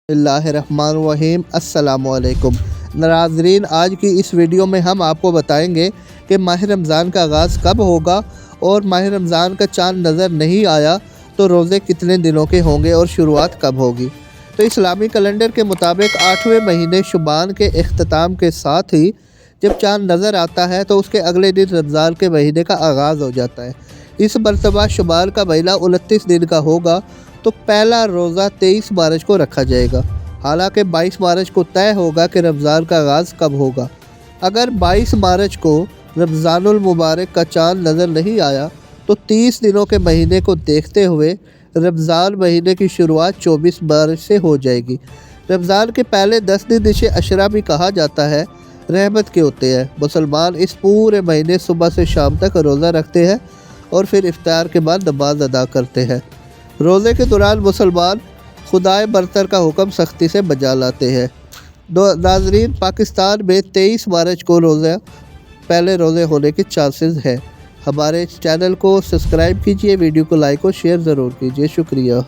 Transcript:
बिस्मिल्लाहिर्रहमानिर्रहीम अस्सलामुअलैकुम नाज़रीन, आज की इस वीडियो में हम आपको बताएंगे कि माह रमज़ान का आगाज़ कब होगा और माह रमज़ान का चाँद नज़र नहीं आया तो रोज़े कितने दिनों के होंगे और शुरुआत कब होगी। तो इस्लामी कैलेंडर के मुताबिक 8वें महीने शुबान के इख्तिताम के साथ ही जब चाँद नज़र आता है तो उसके अगले दिन रमज़ान के महीने का आगाज़ हो जाता है। इस मरतबा शुबान का महीना 29 दिन का होगा तो पहला रोज़ा 23 मार्च को रखा जाएगा। हालांकि 22 मार्च को तय होगा कि रमज़ान का आगाज़ कब होगा। अगर 22 मार्च को रमज़ानुल मुबारक का चाँद नज़र नहीं आया तो 30 दिनों के महीने को देखते हुए रमज़ान महीने की शुरुआत 24 मार्च से हो जाएगी। रमज़ान के पहले 10 दिन इसे अशरा भी कहा जाता है, रहमत के होते हैं। मुसलमान इस पूरे महीने सुबह से शाम तक रोज़ा रखते हैं और फिर इफ्तार के बाद नमाज अदा करते हैं। रोज़े के दौरान मुसलमान खुदाए बरतर का हुक्म सख्ती से बजा लाते हैं। नाज़रीन, पाकिस्तान में 23 मार्च को पहले रोज़े होने के चांसेस हैं। हमारे चैनल को सब्सक्राइब कीजिए, वीडियो को लाइक और शेयर ज़रूर कीजिए। शुक्रिया।